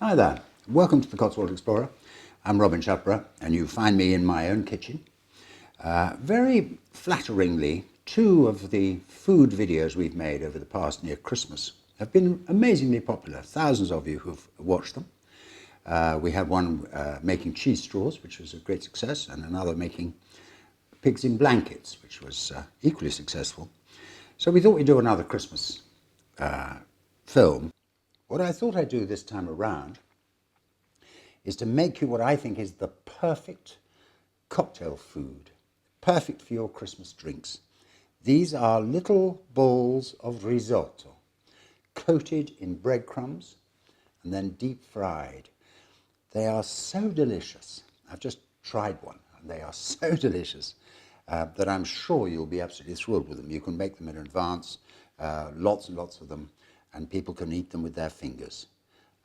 Hi there, welcome to the Cotswold Explorer. I'm Robin Shuttborough and you find me in my own kitchen. Very flatteringly, two of the food videos we've made over the past near Christmas have been amazingly popular. Thousands of you who've watched them. We had one making cheese straws, which was a great success, and another making pigs in blankets, which was equally successful. So we thought we'd do another Christmas film. What I thought I'd do this time around is to make you what I think is the perfect cocktail food, perfect for your Christmas drinks. These are little balls of risotto, coated in breadcrumbs and then deep fried. They are so delicious. I've just tried one and they are so delicious that I'm sure you'll be absolutely thrilled with them. You can make them in advance, lots and lots of them, and people can eat them with their fingers.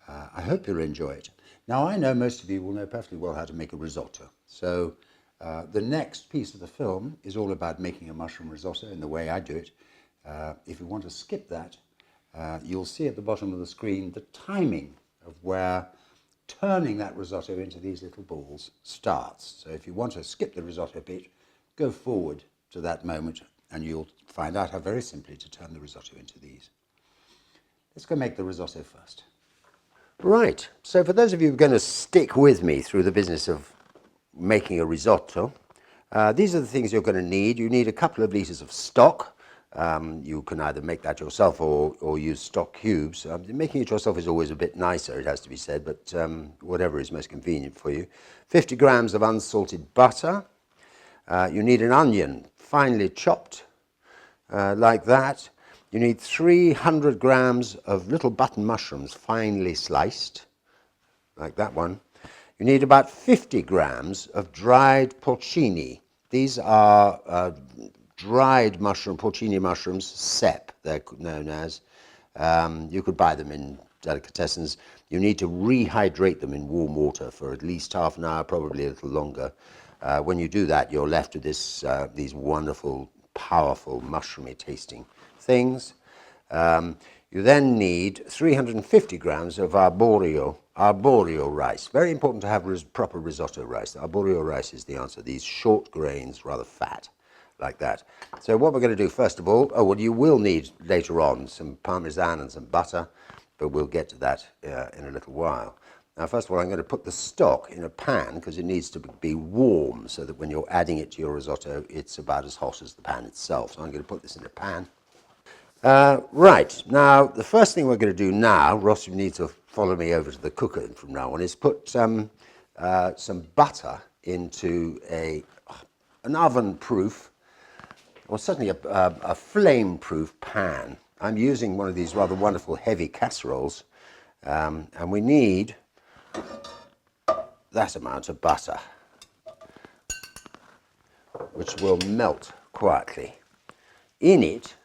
I hope you'll enjoy it. Now, I know most of you will know perfectly well how to make a risotto. So the next piece of the film is all about making a mushroom risotto in the way I do it. If you want to skip that, you'll see at the bottom of the screen the timing of where turning that risotto into these little balls starts. So if you want to skip the risotto bit, go forward to that moment and you'll find out how very simply to turn the risotto into these. Let's go make the risotto first. Right, so for those of you who are going to stick with me through the business of making a risotto, these are the things you're going to need. You need a couple of litres of stock. You can either make that yourself or use stock cubes. Making it yourself is always a bit nicer, it has to be said, but whatever is most convenient for you. 50 grams of unsalted butter. You need an onion, finely chopped, like that. You need 300 grams of little button mushrooms, finely sliced, like that one. You need about 50 grams of dried porcini. These are dried porcini mushrooms, cep, they're known as. You could buy them in delicatessens. You need to rehydrate them in warm water for at least half an hour, probably a little longer. When you do that, you're left with these wonderful, powerful, mushroomy tasting things. You then need 350 grams of Arborio rice. Very important to have proper risotto rice. Arborio rice is the answer. These short grains, rather fat, like that. So what we're going to do first of all, you will need later on some Parmesan and some butter, but we'll get to that in a little while. Now, first of all, I'm going to put the stock in a pan because it needs to be warm so that when you're adding it to your risotto, it's about as hot as the pan itself. So I'm going to put this in a pan. Right, now the first thing we're going to do now, Ross, you need to follow me over to the cooker from now on, is put some butter into an oven-proof, or certainly a flame-proof pan. I'm using one of these rather wonderful heavy casseroles, and we need that amount of butter, which will melt quietly. In it,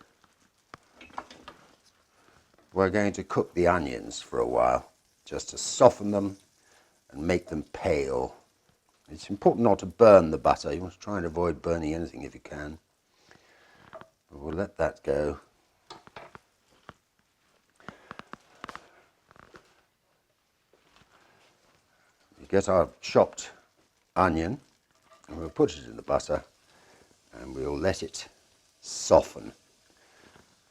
we're going to cook the onions for a while, just to soften them and make them pale. It's important not to burn the butter. You want to try and avoid burning anything if you can. But we'll let that go. We get our chopped onion and we'll put it in the butter and we'll let it soften.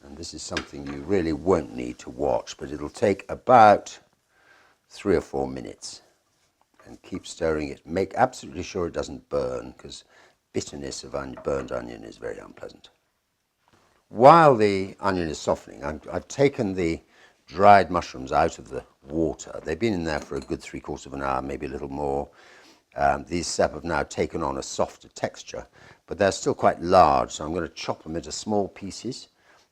And this is something you really won't need to watch, but it'll take about 3 or 4 minutes. And keep stirring it. Make absolutely sure it doesn't burn, because bitterness of burnt onion is very unpleasant. While the onion is softening, I've taken the dried mushrooms out of the water. They've been in there for a good 3/4 of an hour, maybe a little more. These cep have now taken on a softer texture, but they're still quite large, so I'm going to chop them into small pieces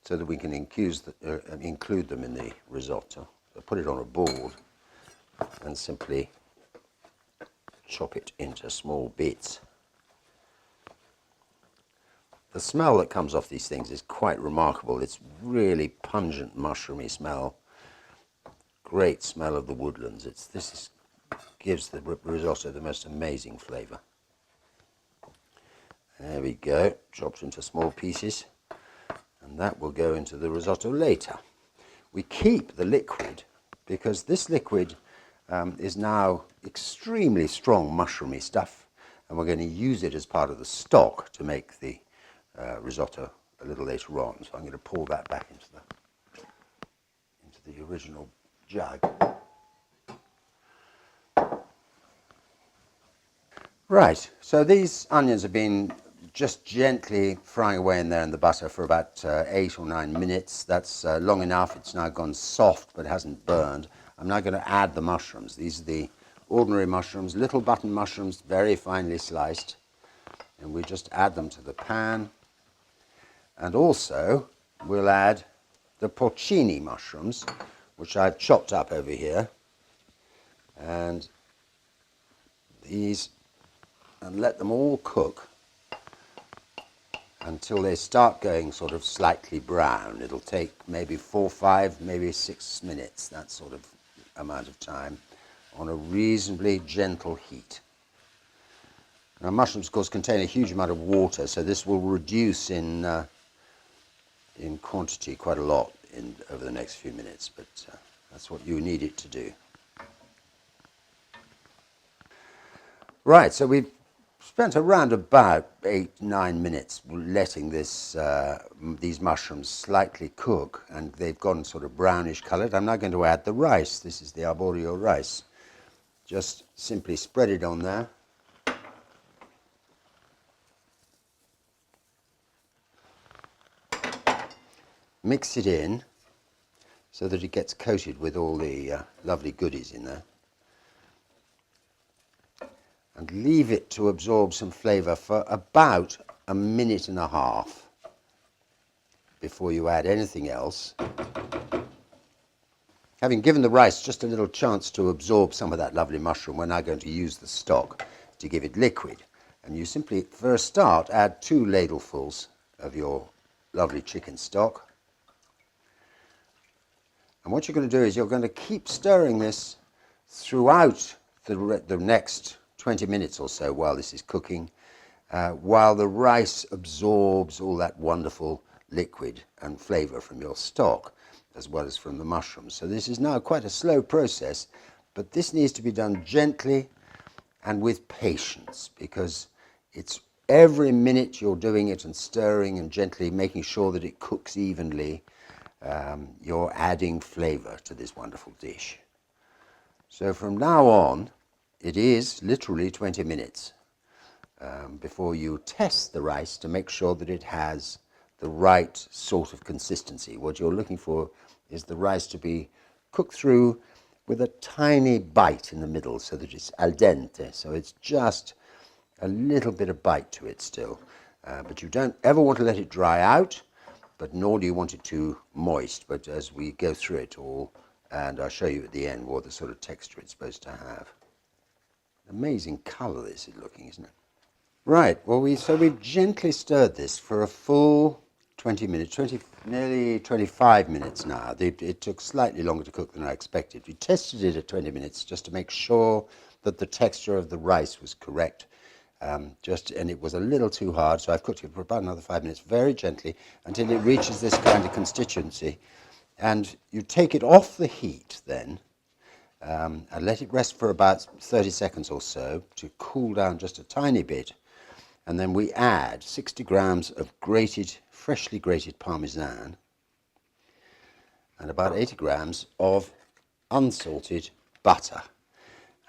so that we can include them in the risotto. So put it on a board and simply chop it into small bits. The smell that comes off these things is quite remarkable. It's really pungent, mushroomy smell. Great smell of the woodlands. This gives the risotto the most amazing flavour. There we go, chopped into small pieces. And that will go into the risotto later. We keep the liquid because this liquid is now extremely strong mushroomy stuff, and we're going to use it as part of the stock to make the risotto a little later on. So I'm going to pour that back into the original jug. Right, so these onions have been just gently frying away in there in the butter for about 8 or 9 minutes. That's long enough. It's now gone soft but hasn't burned. I'm now going to add the mushrooms. These are the ordinary mushrooms, little button mushrooms, very finely sliced. And we just add them to the pan. And also we'll add the porcini mushrooms, which I've chopped up over here. And these, and let them all cook until they start going sort of slightly brown. It'll take maybe 4, 5, maybe 6 minutes, that sort of amount of time, on a reasonably gentle heat. Now, mushrooms, of course, contain a huge amount of water, so this will reduce in quantity quite a lot over the next few minutes, but that's what you need it to do. Right, so we've spent around about 8, 9 minutes letting these mushrooms slightly cook, and they've gone sort of brownish coloured. I'm now going to add the rice. This is the Arborio rice. Just simply spread it on there. Mix it in so that it gets coated with all the lovely goodies in there. And leave it to absorb some flavour for about 1.5 minutes before you add anything else. Having given the rice just a little chance to absorb some of that lovely mushroom, we're now going to use the stock to give it liquid. And you simply, for a start, add 2 ladlefuls of your lovely chicken stock. And what you're going to do is you're going to keep stirring this throughout the next 20 minutes or so while this is cooking, while the rice absorbs all that wonderful liquid and flavour from your stock, as well as from the mushrooms. So this is now quite a slow process, but this needs to be done gently and with patience, because it's every minute you're doing it and stirring and gently making sure that it cooks evenly, you're adding flavour to this wonderful dish. So from now on, it is literally 20 minutes before you test the rice to make sure that it has the right sort of consistency. What you're looking for is the rice to be cooked through with a tiny bite in the middle, so that it's al dente, so it's just a little bit of bite to it still. But you don't ever want to let it dry out, but nor do you want it too moist. But as we go through it all, and I'll show you at the end what the sort of texture it's supposed to have. Amazing colour this is looking, isn't it? Right, well, we've gently stirred this for a full 20 minutes, nearly 25 minutes now. It took slightly longer to cook than I expected. We tested it at 20 minutes just to make sure that the texture of the rice was correct. And it was a little too hard, so I've cooked it for about another 5 minutes very gently until it reaches this kind of consistency. And you take it off the heat then, and let it rest for about 30 seconds or so to cool down just a tiny bit. And then we add 60 grams of freshly grated Parmesan and about 80 grams of unsalted butter.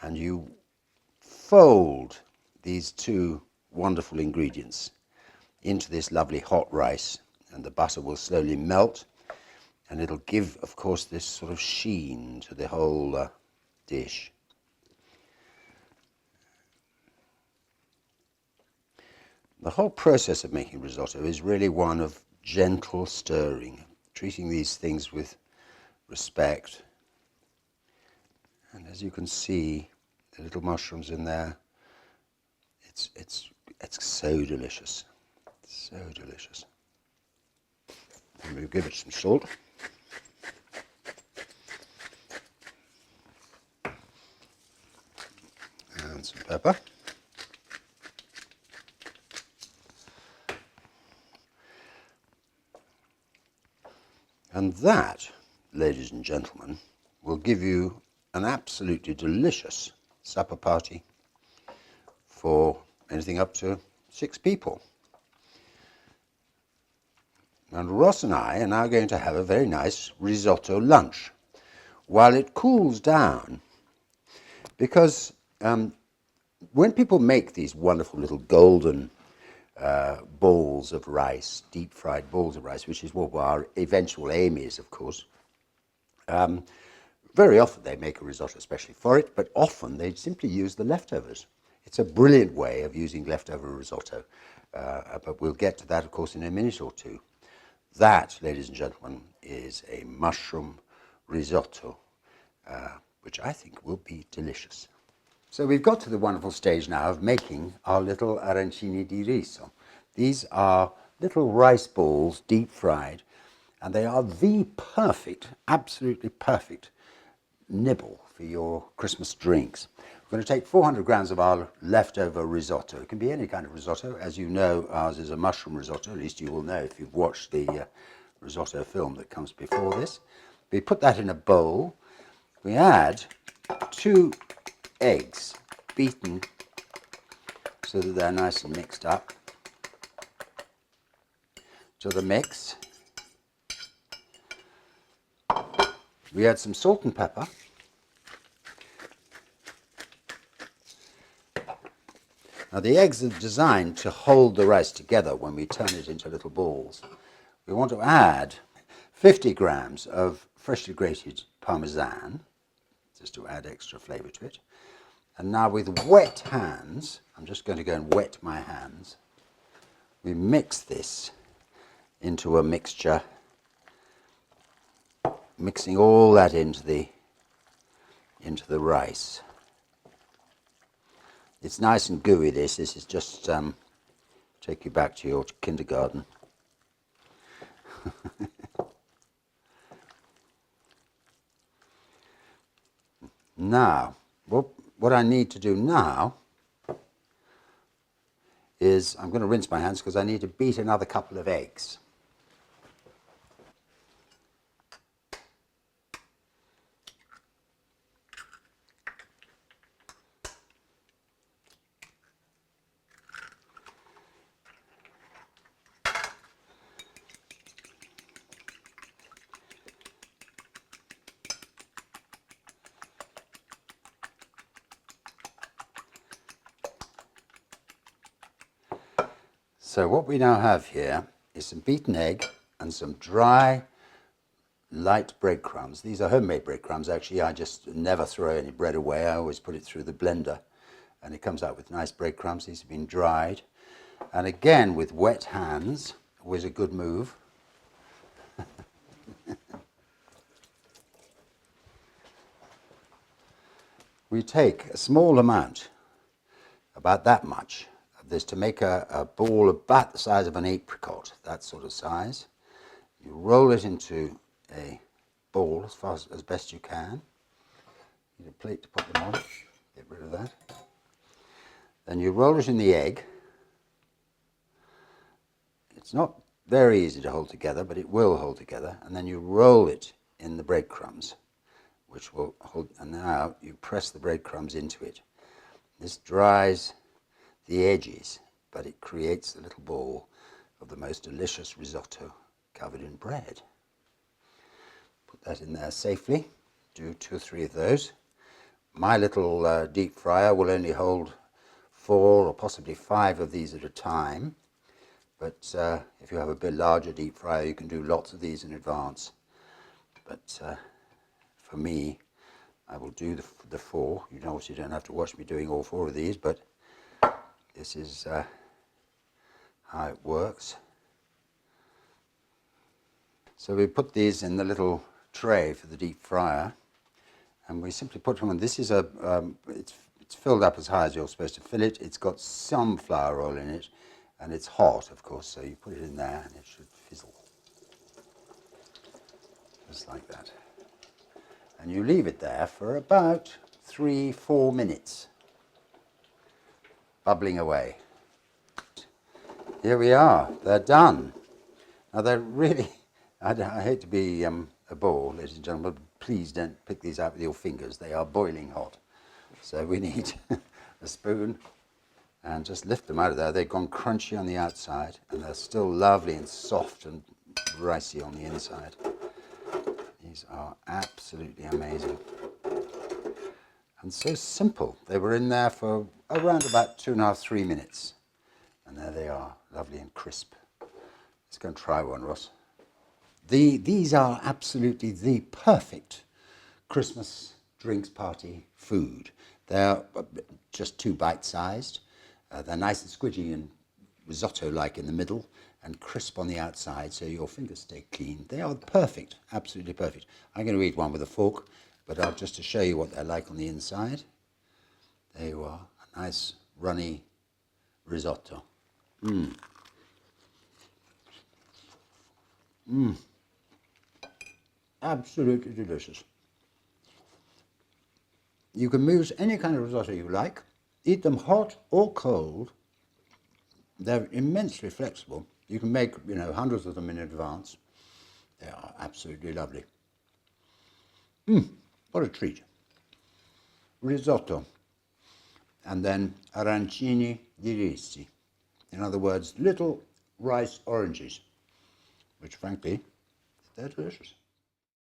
And you fold these 2 wonderful ingredients into this lovely hot rice, and the butter will slowly melt, and it'll give, of course, this sort of sheen to the whole dish. The whole process of making risotto is really one of gentle stirring, treating these things with respect. And as you can see, the little mushrooms in there, it's so delicious, so delicious. And we'll give it some salt. And some pepper. And that, ladies and gentlemen, will give you an absolutely delicious supper party for anything up to 6 people. And Ross and I are now going to have a very nice risotto lunch while it cools down, because when people make these wonderful little golden balls of rice, deep-fried balls of rice, which is what our eventual aim is, of course, very often they make a risotto especially for it, but often they simply use the leftovers. It's a brilliant way of using leftover risotto, but we'll get to that, of course, in a minute or two. That, ladies and gentlemen, is a mushroom risotto, which I think will be delicious. So we've got to the wonderful stage now of making our little arancini di riso. These are little rice balls, deep fried, and they are the perfect, absolutely perfect nibble for your Christmas drinks. We're going to take 400 grams of our leftover risotto. It can be any kind of risotto. As you know, ours is a mushroom risotto. At least you will know if you've watched the risotto film that comes before this. We put that in a bowl. We add 2 eggs, beaten so that they're nice and mixed up, to the mix. We add some salt and pepper. Now the eggs are designed to hold the rice together when we turn it into little balls. We want to add 50 grams of freshly grated Parmesan, just to add extra flavour to it. And now with wet hands, I'm just going to go and wet my hands, we mix this into a mixture, mixing all that into the rice. It's nice and gooey, this is just take you back to your kindergarten. Now, what I need to do now is I'm going to rinse my hands because I need to beat another couple of eggs. So what we now have here is some beaten egg and some dry, light breadcrumbs. These are homemade breadcrumbs. Actually, I just never throw any bread away. I always put it through the blender, and it comes out with nice breadcrumbs. These have been dried. And again, with wet hands, always a good move. We take a small amount, about that much, this to make a ball about the size of an apricot, that sort of size. You roll it into a ball as best you can. Need a plate to put them on, get rid of that. Then you roll it in the egg. It's not very easy to hold together, but it will hold together. And then you roll it in the breadcrumbs, which will hold, and now you press the breadcrumbs into it. This dries the edges, but it creates a little ball of the most delicious risotto covered in bread. Put that in there safely. Do 2 or 3 of those. My little deep fryer will only hold 4 or possibly 5 of these at a time, but if you have a bit larger deep fryer, you can do lots of these in advance. But for me, I will do the 4. You know, you don't have to watch me doing all 4 of these, but this is how it works. So we put these in the little tray for the deep fryer, and we simply put them on. This is it's filled up as high as you're supposed to fill it. It's got some flour oil in it, and it's hot, of course, so you put it in there and it should fizzle. Just like that. And you leave it there for about 3-4 minutes, bubbling away. Here we are, they're done. Now they're really, I hate to be a bore, ladies and gentlemen, but please don't pick these out with your fingers. They are boiling hot. So we need a spoon and just lift them out of there. They've gone crunchy on the outside and they're still lovely and soft and ricey on the inside. These are absolutely amazing. And so simple. They were in there for around about 2.5, 3 minutes. And there they are, lovely and crisp. Let's go and try one, Ross. These are absolutely the perfect Christmas drinks party food. They're just too bite-sized. They're nice and squidgy and risotto-like in the middle and crisp on the outside, so your fingers stay clean. They are perfect, absolutely perfect. I'm going to eat one with a fork, but just to show you what they're like on the inside. There you are, a nice runny risotto. Absolutely delicious. You can use any kind of risotto you like. Eat them hot or cold. They're immensely flexible. You can make, hundreds of them in advance. They are absolutely lovely. What a treat. Risotto. And then arancini di risi. In other words, little rice oranges, which frankly, they're delicious.